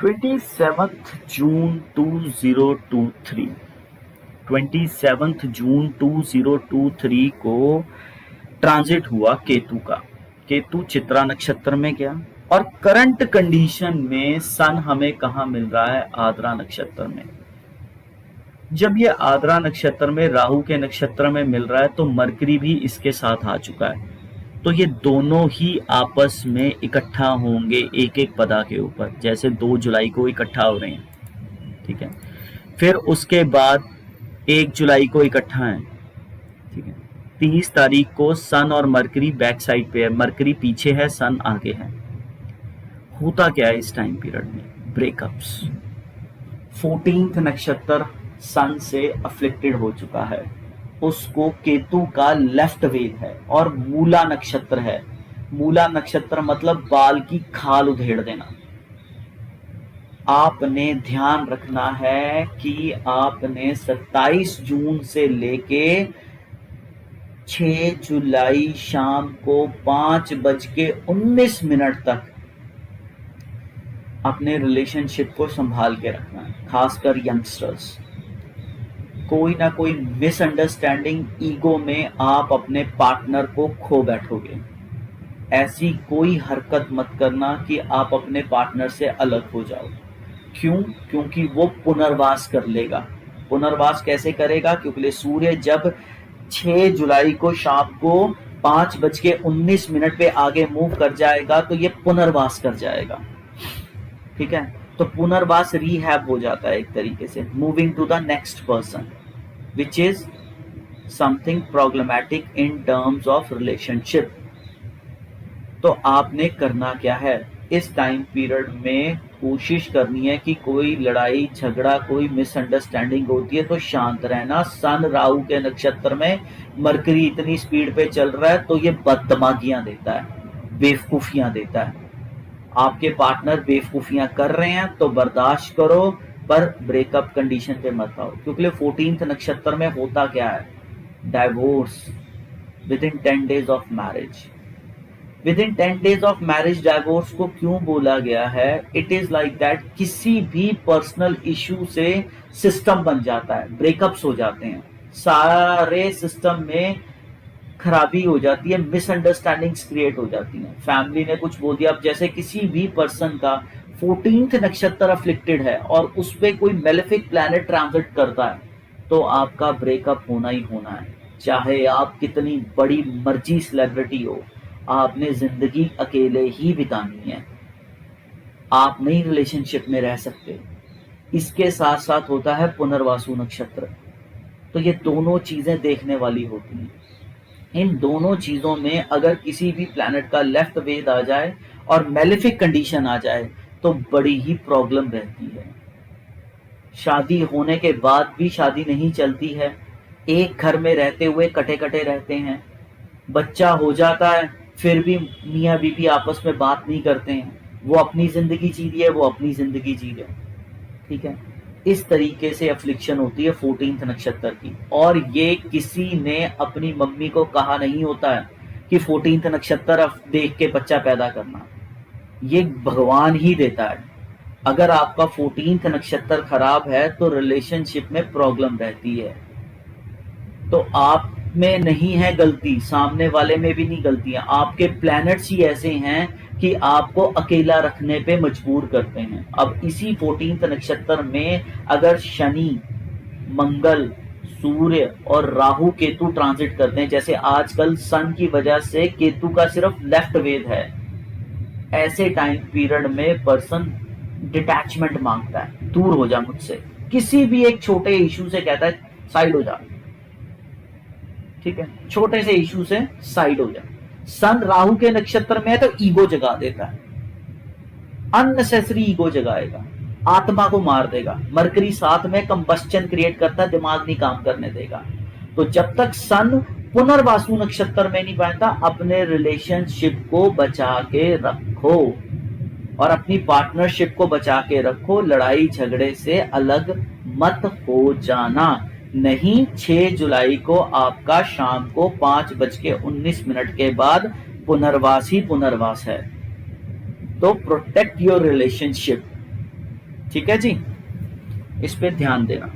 27 जून 2023 27 जून 2023 को ट्रांजिट हुआ केतु का। केतु चित्रा नक्षत्र में गया और करंट कंडीशन में सन हमें कहाँ मिल रहा है? आद्रा नक्षत्र में। जब ये आद्रा नक्षत्र में राहु के नक्षत्र में मिल रहा है तो मरकरी भी इसके साथ आ चुका है, तो ये दोनों ही आपस में इकट्ठा होंगे एक एक पदा के ऊपर, जैसे 2 जुलाई को इकट्ठा हो रहे हैं, ठीक है। फिर उसके बाद 1 जुलाई को इकट्ठा है, ठीक है। 30 तारीख को सन और मरकरी बैक साइड पे है, मरकरी पीछे है, सन आगे है। होता क्या है इस टाइम पीरियड में? ब्रेकअप्स। 14th नक्षत्र सन से अफ्लिक्टेड हो चुका है, उसको केतु का लेफ्ट वेद है और मूला नक्षत्र है। मूला नक्षत्र मतलब बाल की खाल उधेड़ देना। आपने ध्यान रखना है कि आपने 27 जून से लेके 6 जुलाई शाम को 5:19 तक अपने रिलेशनशिप को संभाल के रखना है, खासकर यंगस्टर्स। कोई ना कोई मिसअंडरस्टैंडिंग, ईगो में आप अपने पार्टनर को खो बैठोगे। ऐसी कोई हरकत मत करना कि आप अपने पार्टनर से अलग हो जाओ। क्यों? क्योंकि वो पुनर्वास कर लेगा। पुनर्वास कैसे करेगा? क्योंकि सूर्य जब 6 जुलाई को शाम को 5:19 पे आगे मूव कर जाएगा तो ये पुनर्वास कर जाएगा, ठीक है। तो पुनर्वास रीहैब हो जाता है एक तरीके से, moving to the next person, which is something problematic in terms of relationship। तो आपने करना क्या है इस टाइम पीरियड में? कोशिश करनी है कि कोई लड़ाई झगड़ा, कोई मिसअंडरस्टैंडिंग होती है तो शांत रहना। सन राहु के नक्षत्र में, मरकरी इतनी स्पीड पे चल रहा है तो ये बददिमागियां देता है, बेवकूफियां देता है। आपके पार्टनर बेवकूफियां कर रहे हैं तो बर्दाश्त करो, पर ब्रेकअप कंडीशन पे मत आओ। क्योंकि 14th नक्षत्र में होता क्या है? Divorce with in 10 days of marriage. With in 10 days of marriage divorce को क्यों बोला गया है? इट इज लाइक दैट, किसी भी पर्सनल इशू से सिस्टम बन जाता है, ब्रेकअप्स हो जाते हैं, सारे सिस्टम में खराबी हो जाती है, मिसअंडरस्टैंडिंग्स क्रिएट हो जाती हैं। फैमिली ने कुछ बोल दिया, अब जैसे किसी भी पर्सन का 14th नक्षत्र अफ्लिक्टेड है और उस पे कोई मेलेफिक प्लैनेट ट्रांजिट करता है तो आपका ब्रेकअप होना ही होना है। चाहे आप कितनी बड़ी मर्जी सेलिब्रिटी हो, आपने जिंदगी अकेले ही बितानी है, आप नहीं रिलेशनशिप में रह सकते। इसके साथ साथ होता है पुनर्वासु नक्षत्र, तो ये दोनों चीजें देखने वाली होती हैं। इन दोनों चीजों में अगर किसी भी प्लैनेट का लेफ्ट वेद आ जाए और मेलेफिक कंडीशन आ जाए तो बड़ी ही प्रॉब्लम रहती है। शादी होने के बाद भी शादी नहीं चलती है, एक घर में रहते हुए कटे कटे रहते हैं। बच्चा हो जाता है फिर भी मियाँ बीवी आपस में बात नहीं करते हैं, वो अपनी जिंदगी जी रही है, वो अपनी जिंदगी जी रहे, ठीक है। इस तरीके से अफ्लिक्शन होती है 14th नक्षत्र की। और ये किसी ने अपनी मम्मी को कहा नहीं होता है कि 14th नक्षत्र देख के बच्चा पैदा करना, ये भगवान ही देता है। अगर आपका 14th नक्षत्र खराब है तो रिलेशनशिप में प्रॉब्लम रहती है। तो आप में नहीं है गलती, सामने वाले में भी नहीं गलतियां, आपके प्लैनेट्स ही ऐसे हैं कि आपको अकेला रखने पे मजबूर करते हैं। अब इसी 14th नक्षत्र में अगर शनि, मंगल, सूर्य और राहु केतु ट्रांजिट करते हैं, जैसे आजकल सन की वजह से केतु का सिर्फ लेफ्ट वेद है, ऐसे टाइम पीरियड में पर्सन डिटैचमेंट मांगता है, दूर हो जा मुझसे। किसी भी एक छोटे इशू से कहता है साइड हो जा, ठीक है, छोटे से इशू से साइड हो जा। सन राहु के नक्षत्र में है तो ईगो जगा देता है, अननेसेसरी ईगो जगाएगा, आत्मा को मार देगा। मरकरी साथ में कंबस्चन क्रिएट करता है, दिमाग नहीं काम करने देगा। तो जब तक सन पुनर्वासु नक्षत्र में नहीं पहुंचता, अपने रिलेशनशिप को बचा के रखो और अपनी पार्टनरशिप को बचा के रखो। लड़ाई झगड़े से अलग मत हो जाना, नहीं 6 जुलाई को आपका शाम को 5:19 के बाद पुनर्वास ही पुनर्वास है। तो प्रोटेक्ट योर रिलेशनशिप। ठीक है जी, इस पे ध्यान देना।